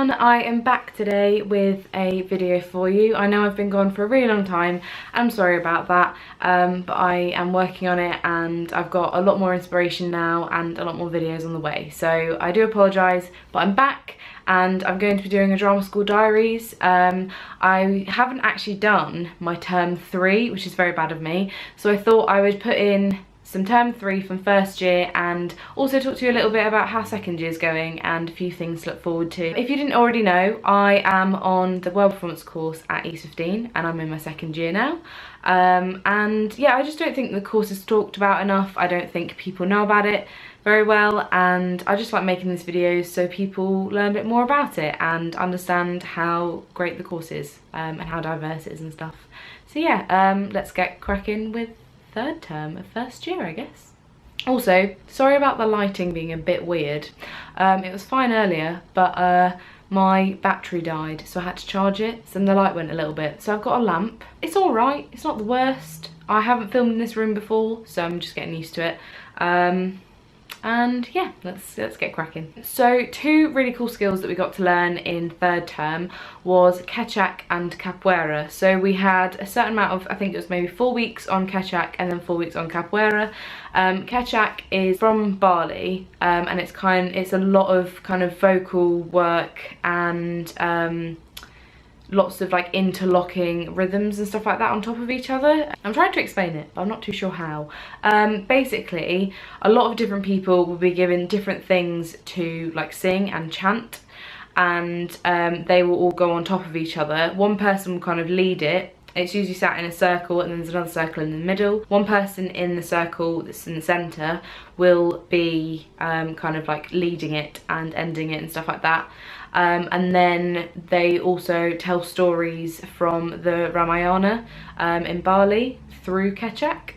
everyone, I am back today with a video for you. I know I've been gone for a really long time, I'm sorry about that, but I am working on it and I've got a lot more inspiration now and a lot more videos on the way. So I do apologise, but I'm back and I'm going to be doing a drama School Diaries. I haven't actually done my term 3, which is very bad of me, so I thought I would put in some term 3 from first year and also talk to you a little bit about how second year is going and a few things to look forward to. If you didn't already know, I am on the World Performance course at East 15 and I'm in my second year now. And yeah, I just don't think the course is talked about enough. I don't think people know about it very well, and I just like making these videos so people learn a bit more about it and understand how great the course is and how diverse it is and stuff. So yeah, let's get cracking with third term of first year, I guess. Also, sorry about the lighting being a bit weird. It was fine earlier, but my battery died, so I had to charge it, so the light went a little bit. So I've got a lamp. It's alright, it's not the worst. I haven't filmed in this room before, so I'm just getting used to it. And yeah, let's get cracking. So 2 really cool skills that we got to learn in third term was Kecak and Capoeira. So we had a certain amount of, I think it was maybe 4 weeks on Kecak and then 4 weeks on Capoeira. Kecak is from Bali, and it's a lot of kind of vocal work and lots of like interlocking rhythms and stuff like that on top of each other. I'm trying to explain it, but I'm not too sure how. Basically, a lot of different people will be given different things to like sing and chant, and they will all go on top of each other. One person will kind of lead it. It's usually sat in a circle and then there's another circle in the middle. One person in the circle that's in the centre will be kind of like leading it and ending it and stuff like that. And then they also tell stories from the Ramayana in Bali through Kecak.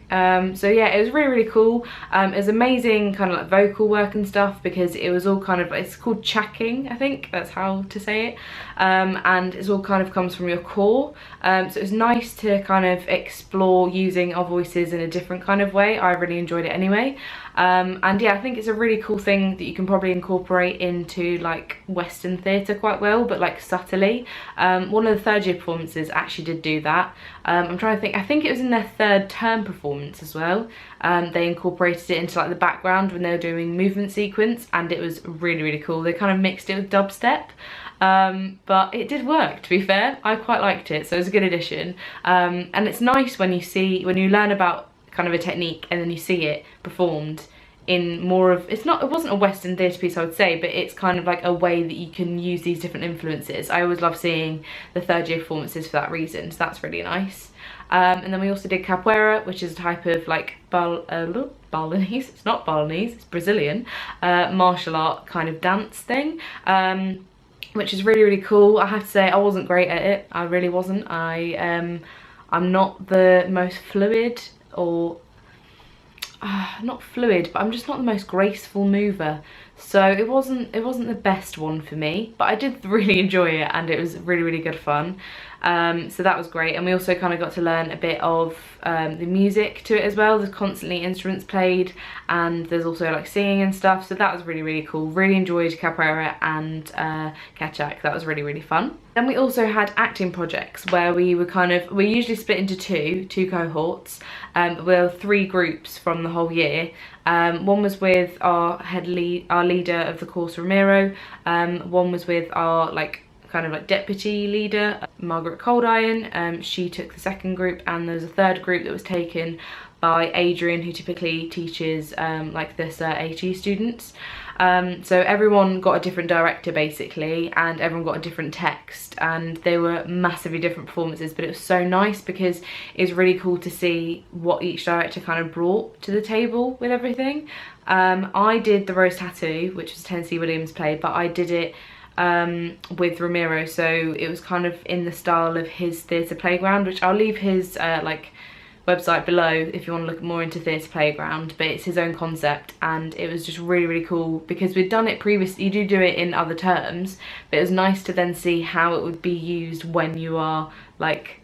So yeah, it was really cool. It was amazing kind of like vocal work and stuff because it was all kind of, it's called chacking, I think that's how to say it, and it's all kind of comes from your core. So it was nice to kind of explore using our voices in a different kind of way. I really enjoyed it anyway. And yeah, I think it's a really cool thing that you can probably incorporate into like Western theatre quite well, but like subtly. One of the third year performances actually did do that. I'm trying to think, I think it was in their third term performance as well. They incorporated it into like the background when they were doing movement sequence, and it was really cool. They kind of mixed it with dubstep. But it did work, to be fair. I quite liked it, so it was a good addition. And it's nice when you learn about kind of a technique and then you see it performed in more of, it wasn't a Western theatre piece I would say, but it's kind of like a way that you can use these different influences. I always love seeing the third year performances for that reason, so that's really nice. And then we also did Capoeira, which is a type of like Balinese, it's not Balinese, it's Brazilian, martial art kind of dance thing. Which is really cool. I have to say I wasn't great at it. I really wasn't. I'm not the most fluid, or not fluid, but I'm just not the most graceful mover. So it wasn't the best one for me, but I did really enjoy it and it was really good fun. So that was great, and we also kind of got to learn a bit of the music to it as well. There's constantly instruments played and there's also like singing and stuff, so that was really cool. Really enjoyed Capoeira and Kecak. That was really fun. Then we also had acting projects where we usually split into two cohorts, but we were 3 groups from the whole year. One was with our leader of the course, Ramiro. One was with our kind of like deputy leader, Margaret Coldiron. She took the second group, and there was a third group that was taken by Adrian, who typically teaches like the Cert AT students. So everyone got a different director basically, and everyone got a different text, and they were massively different performances, but it was so nice because it was really cool to see what each director kind of brought to the table with everything. I did the Rose Tattoo, which was Tennessee Williams' play, but I did it with Ramiro, so it was kind of in the style of his Theatre Playground, which I'll leave his like website below if you want to look more into Theatre Playground, but it's his own concept, and it was just really cool because we'd done it previously. You do it in other terms, but it was nice to then see how it would be used when you are like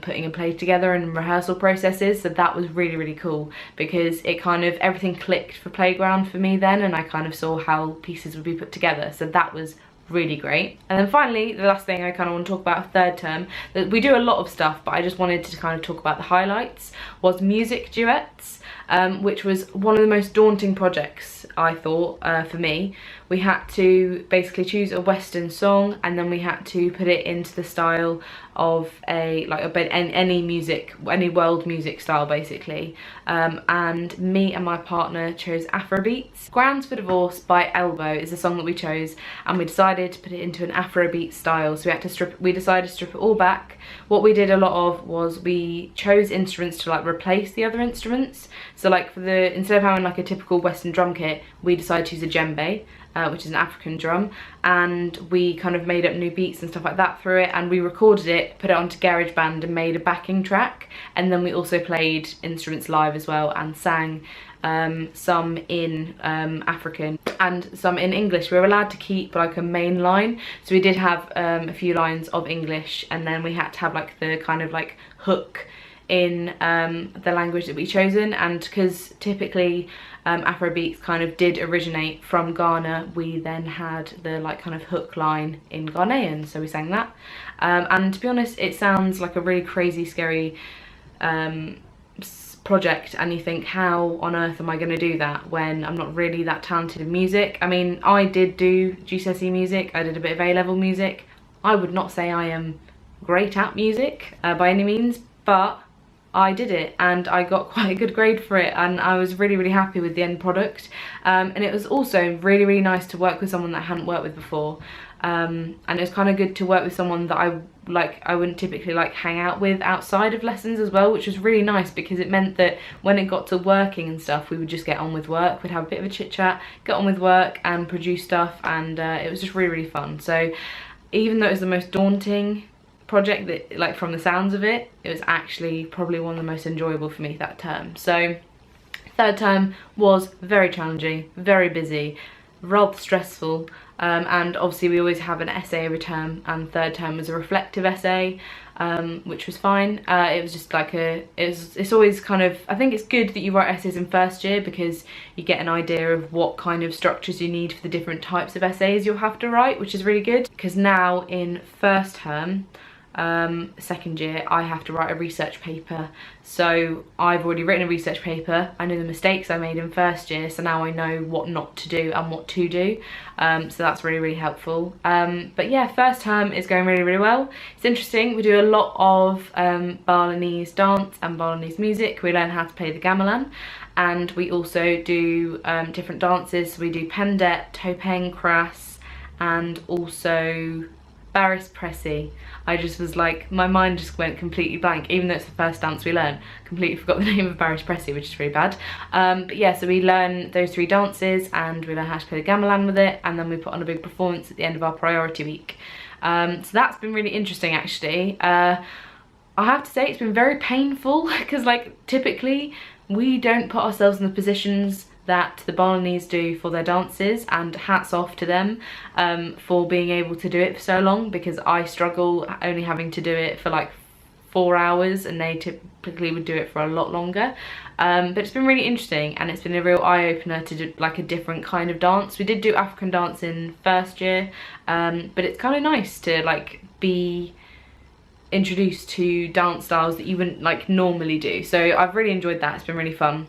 putting a play together and rehearsal processes. So that was really cool because it kind of, everything clicked for Playground for me then, and I kind of saw how pieces would be put together, so that was really great. And then finally, the last thing I kind of want to talk about, third term, that we do a lot of stuff, but I just wanted to kind of talk about the highlights, was music duets, which was one of the most daunting projects, I thought, for me. We had to basically choose a Western song, and then we had to put it into the style of any world music style, basically. And me and my partner chose Afrobeats. Grounds for Divorce by Elbow is the song that we chose, and we decided to put it into an Afrobeat style. So we decided to strip it all back. What we did a lot of was we chose instruments to like replace the other instruments. So like instead of having like a typical Western drum kit, we decided to use a djembe, which is an African drum, and we kind of made up new beats and stuff like that through it, and we recorded it, put it onto GarageBand and made a backing track. And then we also played instruments live as well and sang some in African and some in English. We were allowed to keep like a main line, so we did have a few lines of English, and then we had to have like the kind of like hook in the language that we chosen. And because typically Afrobeats kind of did originate from Ghana, we then had the like kind of hook line in Ghanaian, so we sang that. And to be honest, it sounds like a really crazy, scary project, and you think, how on earth am I going to do that when I'm not really that talented in music? I mean, I did do GCSE music, I did a bit of A-level music. I would not say I am great at music by any means, but I did it and I got quite a good grade for it, and I was really, really happy with the end product. And it was also really, really nice to work with someone that I hadn't worked with before. And it was kind of good to work with someone that I wouldn't typically like hang out with outside of lessons as well, which was really nice because it meant that when it got to working and stuff, we would just get on with work. We'd have a bit of a chit chat, get on with work and produce stuff, and it was just really, really fun. So even though it was the most daunting project, that like from the sounds of it, it was actually probably one of the most enjoyable for me that term. So third term was very challenging, very busy, rather stressful, and obviously we always have an essay every term, and third term was a reflective essay, which was fine. It was just like it's always kind of, I think it's good that you write essays in first year because you get an idea of what kind of structures you need for the different types of essays you'll have to write, which is really good. Because now in first term, second year, I have to write a research paper. So I've already written a research paper. I know the mistakes I made in first year, so now I know what not to do and what to do. So that's really, really helpful. But yeah, first term is going really, really well. It's interesting. We do a lot of Balinese dance and Balinese music. We learn how to play the gamelan, and we also do different dances. So we do pendet, topeng, kras, and also Baris Pressy. I just was like, my mind just went completely blank, even though it's the first dance we learn. Completely forgot the name of Baris Pressy, which is really bad. But yeah, so we learn those 3 dances, and we learn how to play the gamelan with it, and then we put on a big performance at the end of our priority week. So that's been really interesting, actually. I have to say it's been very painful because like typically we don't put ourselves in the positions that the Balinese do for their dances, and hats off to them for being able to do it for so long, because I struggle only having to do it for like 4 hours and they typically would do it for a lot longer. But it's been really interesting, and it's been a real eye-opener to do like a different kind of dance. We did do African dance in first year, but it's kind of nice to like be introduced to dance styles that you wouldn't like normally do. So I've really enjoyed that. It's been really fun.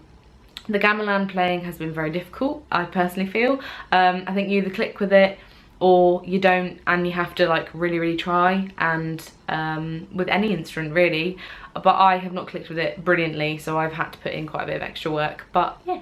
The gamelan playing has been very difficult, I personally feel. I think you either click with it or you don't, and you have to like really, really try, and with any instrument really. But I have not clicked with it brilliantly, so I've had to put in quite a bit of extra work, but yeah.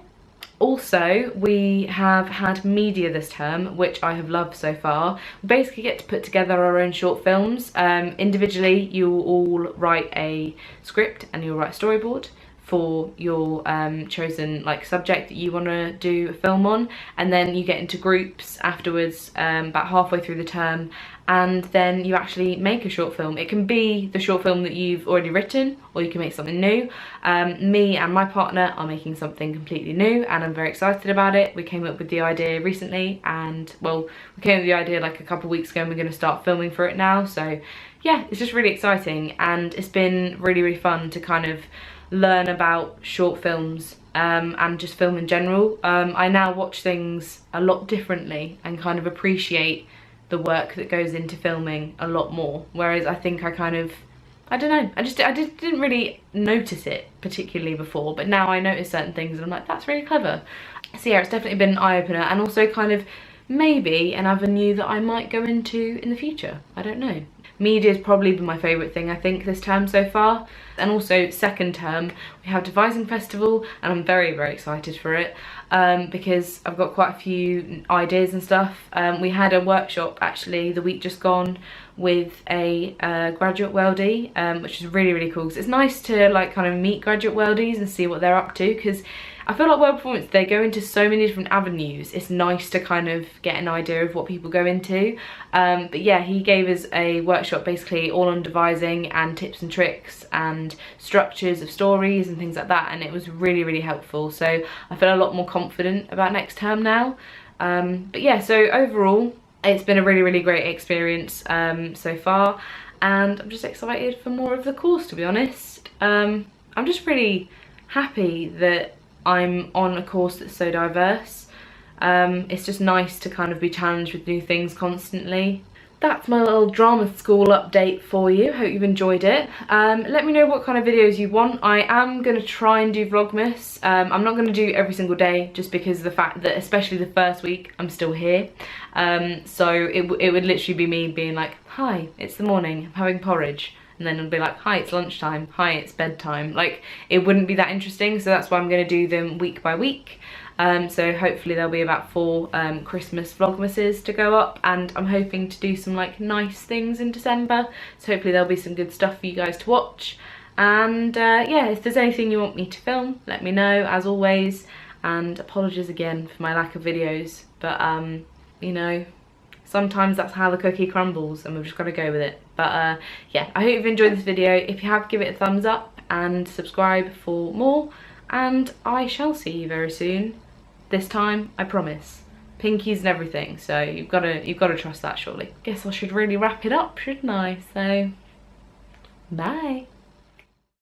Also, we have had media this term, which I have loved so far. We basically get to put together our own short films. Individually, you will all write a script and you'll write a storyboard for your chosen like subject that you want to do a film on, and then you get into groups afterwards, about halfway through the term, and then you actually make a short film. It can be the short film that you've already written, or you can make something new. Me and my partner are making something completely new, and I'm very excited about it. We came up with the idea recently, and well, we came up with the idea like a couple of weeks ago, and we're going to start filming for it now. So yeah, it's just really exciting, and it's been really, really fun to kind of learn about short films and just film in general. I now watch things a lot differently and kind of appreciate the work that goes into filming a lot more, whereas I think I kind of, I don't know, I just didn't really notice it particularly before, but now I notice certain things and I'm like, that's really clever. So yeah, it's definitely been an eye-opener, and also kind of maybe an avenue that I might go into in the future. I don't know. Media has probably been my favourite thing, I think, this term so far. And also second term, we have Devising Festival, and I'm very, very excited for it because I've got quite a few ideas and stuff. We had a workshop actually the week just gone with a graduate weldie, which is really, really cool, because it's nice to like kind of meet graduate weldies and see what they're up to, because I feel like weld performance, they go into so many different avenues. It's nice to kind of get an idea of what people go into. But yeah, he gave us a workshop basically all on devising and tips and tricks and structures of stories and things like that, and it was really, really helpful. So I feel a lot more confident about next term now. But yeah, so overall, it's been a really, really great experience so far, and I'm just excited for more of the course, to be honest. I'm just really happy that I'm on a course that's so diverse. It's just nice to kind of be challenged with new things constantly. That's my little drama school update for you. Hope you've enjoyed it. Let me know what kind of videos you want. I am going to try and do Vlogmas. I'm not going to do every single day, just because of the fact that, especially the first week, I'm still here. So it would literally be me being like, hi, it's the morning, I'm having porridge. And then it'll be like, hi, it's lunchtime, hi, it's bedtime. Like, it wouldn't be that interesting, so that's why I'm going to do them week by week. So hopefully there'll be about 4 Christmas Vlogmases to go up, and I'm hoping to do some like nice things in December. So hopefully there'll be some good stuff for you guys to watch. And yeah, if there's anything you want me to film, let me know, as always. And apologies again for my lack of videos, but you know, sometimes that's how the cookie crumbles, and we've just got to go with it. But yeah, I hope you've enjoyed this video. If you have, give it a thumbs up and subscribe for more, and I shall see you very soon. This time, I promise. Pinkies and everything, so you've got to trust that, surely. Guess I should really wrap it up, shouldn't I? So, bye.